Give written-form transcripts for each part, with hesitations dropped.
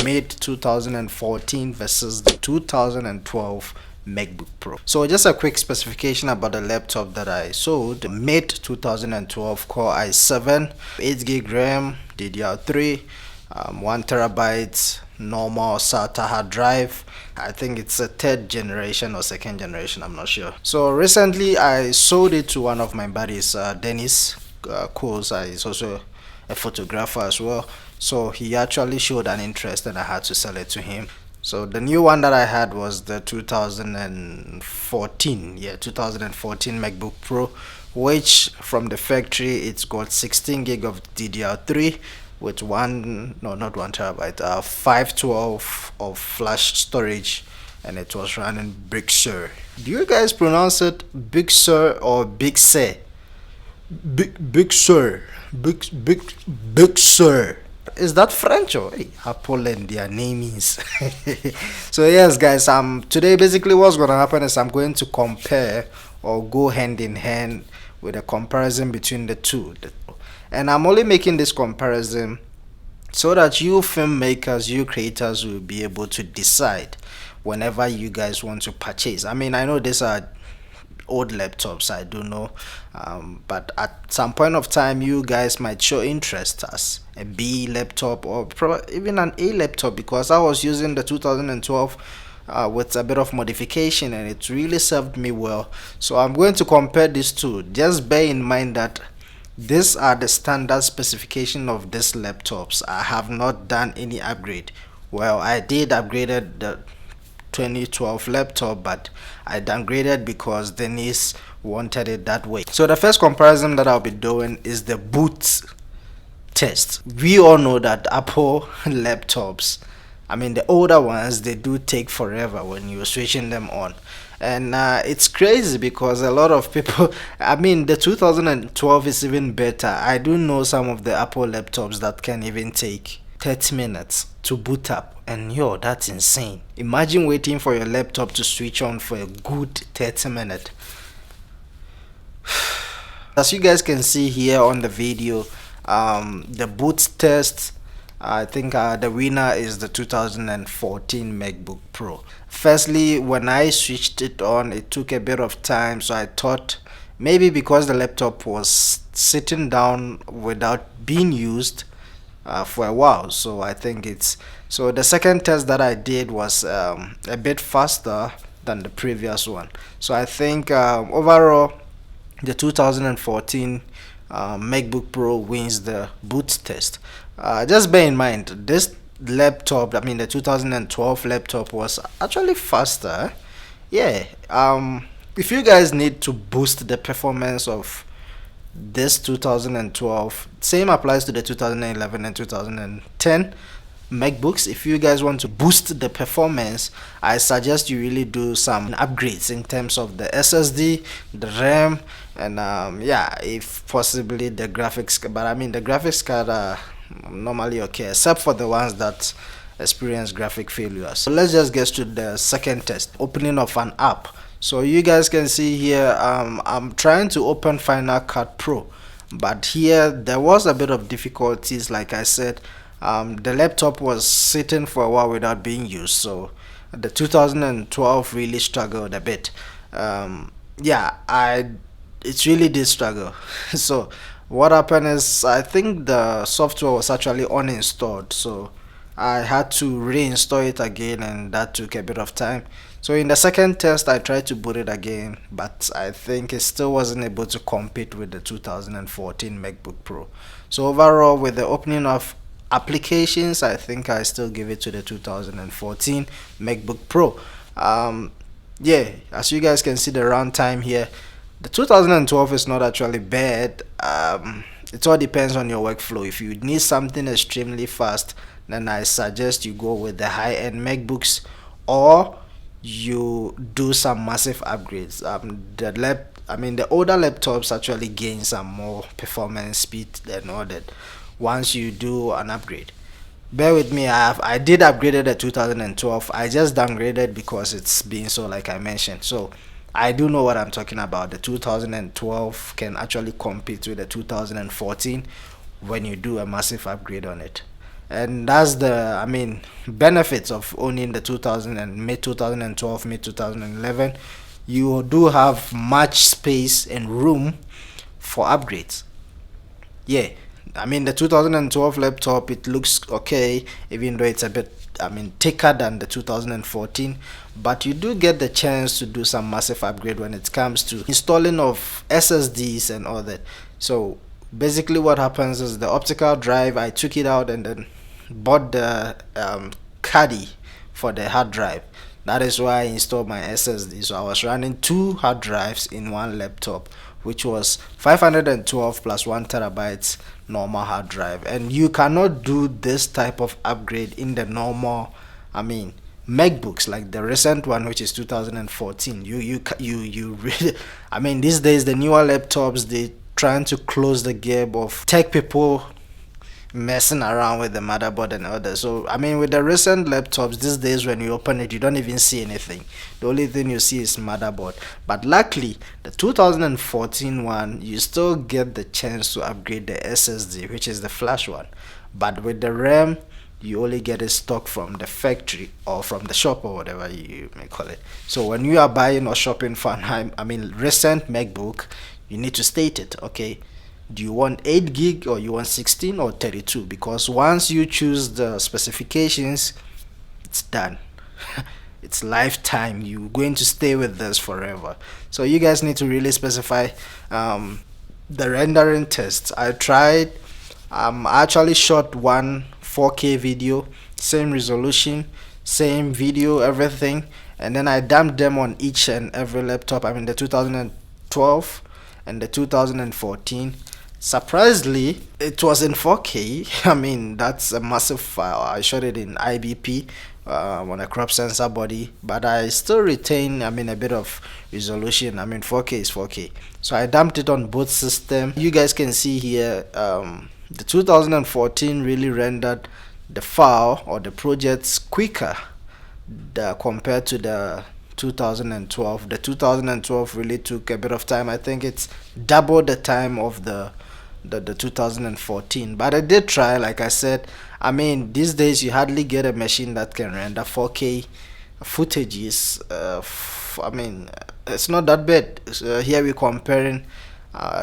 mid 2014 versus the 2012 MacBook Pro. So just a quick specification about the laptop that I sold. Mid 2012 Core i7, 8 gig RAM, DDR3, 1 terabyte normal SATA hard drive. I think it's a third generation or second generation, I'm not sure. So recently I sold it to one of my buddies, Dennis Koza. He's also a photographer as well, so he actually showed an interest and I had to sell it to him. So the new one that I had was the 2014 MacBook Pro, which from the factory it's got 16 gig of DDR3 with 512 of flash storage, and it was running Big Sur. Do you guys pronounce it Big Sur or Big Sur? Big Sur. Big Sur. Is that French or hey, Apple and their namings? So yes guys, today basically what's gonna happen is I'm going to compare or go hand in hand with a comparison between the two. And I'm only making this comparison so that you filmmakers, you creators will be able to decide whenever you guys want to purchase. I mean, I know these are old laptops, I don't know, but at some point of time you guys might show interest as a B laptop or probably even an A laptop, because I was using the 2012 with a bit of modification and it really served me well. So I'm going to compare these two. Just bear in mind that these are the standard specification of these laptops. I have not done any upgrade. Well, I did upgraded the 2012 laptop, but I downgraded because Denise wanted it that way. So the first comparison that I'll be doing is the boot test. We all know that Apple laptops, I mean the older ones, they do take forever when you're switching them on, and it's crazy because a lot of people, I mean the 2012 is even better. I do know some of the Apple laptops that can even take 30 minutes to boot up, and yo, that's insane. Imagine waiting for your laptop to switch on for a good 30 minutes. As you guys can see here on the video, the boot test, I think the winner is the 2014 MacBook Pro. Firstly, when I switched it on, it took a bit of time, so I thought maybe because the laptop was sitting down without being used for a while, so I think it's so the second test that I did was a bit faster than the previous one. So I think overall the 2014 MacBook Pro wins the boot test. Just bear in mind this laptop, I mean the 2012 laptop, was actually faster. Yeah, if you guys need to boost the performance of this 2012, same applies to the 2011 and 2010 MacBooks. If you guys want to boost the performance, I suggest you really do some upgrades in terms of the SSD, the RAM, and yeah, if possibly the graphics. But I mean the graphics card are normally okay, except for the ones that experience graphic failures. So let's just get to the second test, opening of an app. So you guys can see here, I'm trying to open Final Cut Pro, but here there was a bit of difficulties. Like I said, the laptop was sitting for a while without being used, so the 2012 really struggled a bit. Yeah, it really did struggle. So what happened is, I think the software was actually uninstalled, so I had to reinstall it again, and that took a bit of time. So in the second test I tried to boot it again, but I think it still wasn't able to compete with the 2014 MacBook Pro. So overall, with the opening of applications, I think I still give it to the 2014 MacBook Pro. Yeah, as you guys can see the runtime here, the 2012 is not actually bad. It all depends on your workflow. If you need something extremely fast, then I suggest you go with the high-end MacBooks, or you do some massive upgrades. The older laptops actually gain some more performance, speed, and all that once you do an upgrade. Bear with me, I did upgrade the 2012. I just downgraded because it's been so, like I mentioned. So I do know what I'm talking about. The 2012 can actually compete with the 2014 when you do a massive upgrade on it. and that's the, I mean, benefits of owning the 2000 and mid 2012, mid 2011. You do have much space and room for upgrades. Yeah, I mean the 2012 laptop, it looks okay, even though it's a bit, I mean, thicker than the 2014, but you do get the chance to do some massive upgrade when it comes to installing of SSDs and all that. So basically what happens is the optical drive, I took it out and then bought the caddy for the hard drive. That is why I installed my SSD. So I was running two hard drives in one laptop, which was 512 plus 1 terabytes normal hard drive. And you cannot do this type of upgrade in the normal, I mean, MacBooks like the recent one, which is 2014. You really, I mean, these days the newer laptops, they trying to close the gap of tech people messing around with the motherboard and others. So I mean, with the recent laptops these days, when you open it, you don't even see anything. The only thing you see is motherboard. But luckily, the 2014 one, you still get the chance to upgrade the SSD, which is the flash one. But with the RAM, you only get it stock from the factory or from the shop or whatever you may call it. So when you are buying or shopping for an, I mean, recent MacBook, you need to state it. Okay, do you want 8 gig or you want 16 or 32? Because once you choose the specifications, it's done. It's lifetime. You're going to stay with this forever. So you guys need to really specify the rendering tests. I tried, I actually shot one 4K video, same resolution, same video, everything, and then I dumped them on each and every laptop. I mean the 2012 and the 2014. Surprisingly, it was in 4K. I mean, that's a massive file. I shot it in IBP on a crop sensor body, but I still retain, I mean, a bit of resolution. I mean, 4K is 4K. So I dumped it on both systems. You guys can see here, the 2014 really rendered the file or the projects quicker compared to the 2012. The 2012 really took a bit of time. I think it's double the time of the 2014, but I did try. Like I said, I mean, these days you hardly get a machine that can render 4K footages. I mean, it's not that bad. Here we're comparing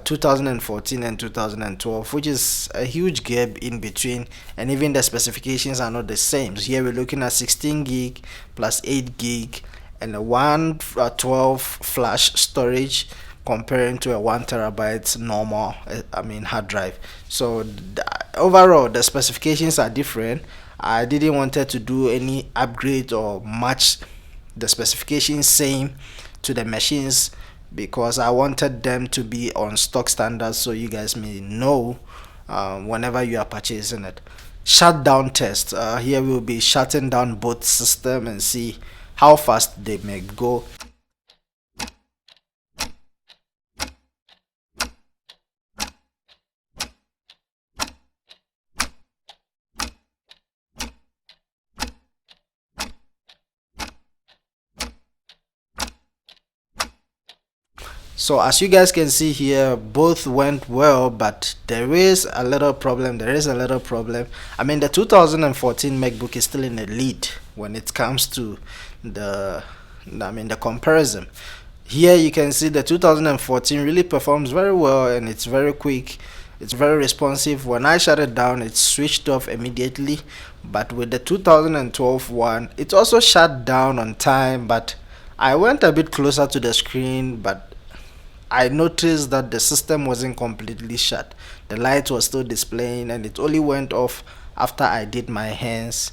2014 and 2012, which is a huge gap in between, and even the specifications are not the same. So here we're looking at 16 gig plus 8 gig and a 112 flash storage, comparing to a 1 terabyte normal, I mean, hard drive. So overall the specifications are different. I didn't wanted to do any upgrade or match the specifications same to the machines, because I wanted them to be on stock standards, so you guys may know whenever you are purchasing it. Shutdown test. Here we'll be shutting down both system and see how fast they may go. So as you guys can see here, both went well, but there is a little problem. I mean, the 2014 MacBook is still in the lead when it comes to the comparison. Here you can see the 2014 really performs very well, and it's very quick, it's very responsive. When I shut it down, it switched off immediately. But with the 2012 one, it also shut down on time, but I went a bit closer to the screen, but I noticed that the system wasn't completely shut. The light was still displaying, and it only went off after I did my hands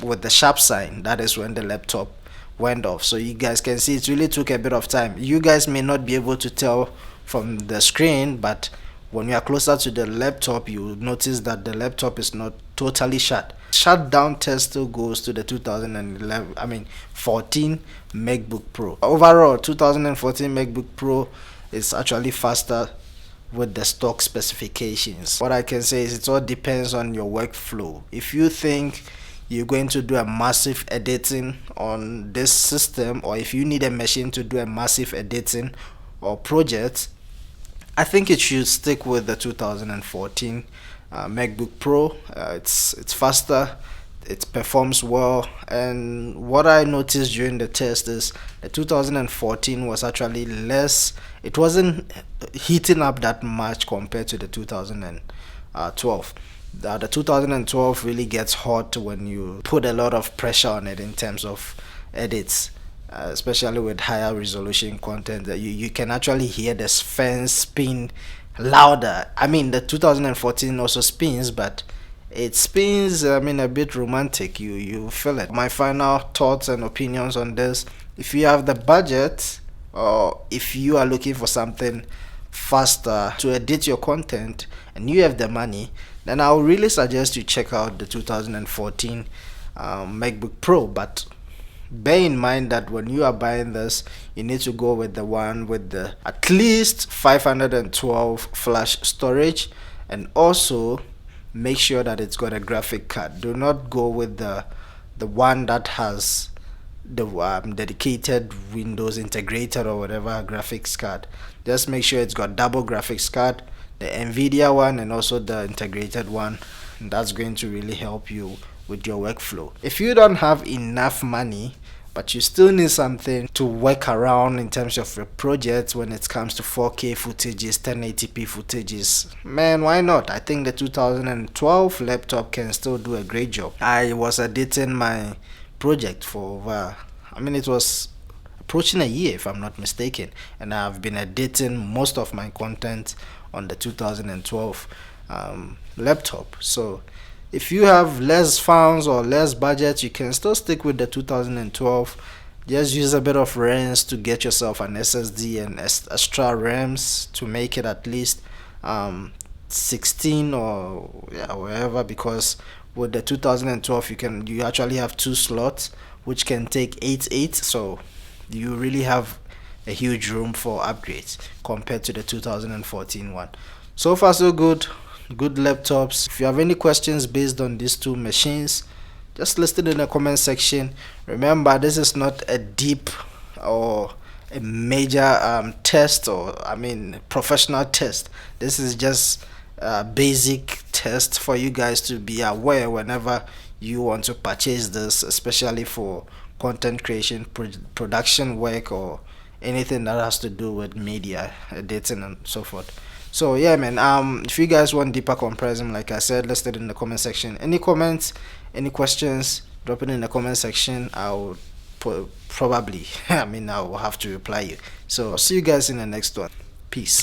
with the sharp sign. That is when the laptop went off. So you guys can see it really took a bit of time. You guys may not be able to tell from the screen, but when you are closer to the laptop, you will notice that the laptop is not totally shut. Shutdown test still goes to the 14 MacBook Pro. Overall, 2014 MacBook Pro is actually faster with the stock specifications. What I can say is it all depends on your workflow. If you think you're going to do a massive editing on this system, or if you need a machine to do a massive editing or project, I think it should stick with the 2014 MacBook Pro. It's faster, it performs well, and what I noticed during the test is the 2014 was actually less. It wasn't heating up that much compared to the 2012. The 2012 really gets hot when you put a lot of pressure on it in terms of edits, especially with higher resolution content. That you can actually hear the fan spin louder. I mean, the 2014 also spins, but it spins, I mean, a bit romantic. You feel it. My final thoughts and opinions on this: if you have the budget, or if you are looking for something faster to edit your content and you have the money, then I would really suggest you check out the 2014 MacBook Pro. But bear in mind that when you are buying this, you need to go with the one with the at least 512 flash storage, and also make sure that it's got a graphic card. Do not go with the one that has the dedicated Windows integrated or whatever graphics card. Just make sure it's got double graphics card, the Nvidia one and also the integrated one. And that's going to really help you with your workflow. If you don't have enough money but you still need something to work around in terms of your projects when it comes to 4K footages, 1080p footages, man, why not? I think the 2012 laptop can still do a great job. I was editing my project for over, I mean, it was approaching a year if I'm not mistaken, and I've been editing most of my content on the 2012 laptop. So if you have less funds or less budget, you can still stick with the 2012. Just use a bit of RAMs to get yourself an SSD and extra RAMs to make it at least 16 or yeah, wherever, because with the 2012 you actually have two slots which can take 8 so you really have a huge room for upgrades compared to the 2014 one. So far so good. Good laptops. If you have any questions based on these two machines, just list it in the comment section. Remember, this is not a deep or a major test, or I mean professional test. This is just a basic test for you guys to be aware whenever you want to purchase this, especially for content creation, production work, or anything that has to do with media editing and so forth. So yeah, man, if you guys want deeper comparison, like I said, list it in the comment section. Any comments, any questions, drop it in the comment section. I'll probably I'll have to reply you. So I'll see you guys in the next one. Peace.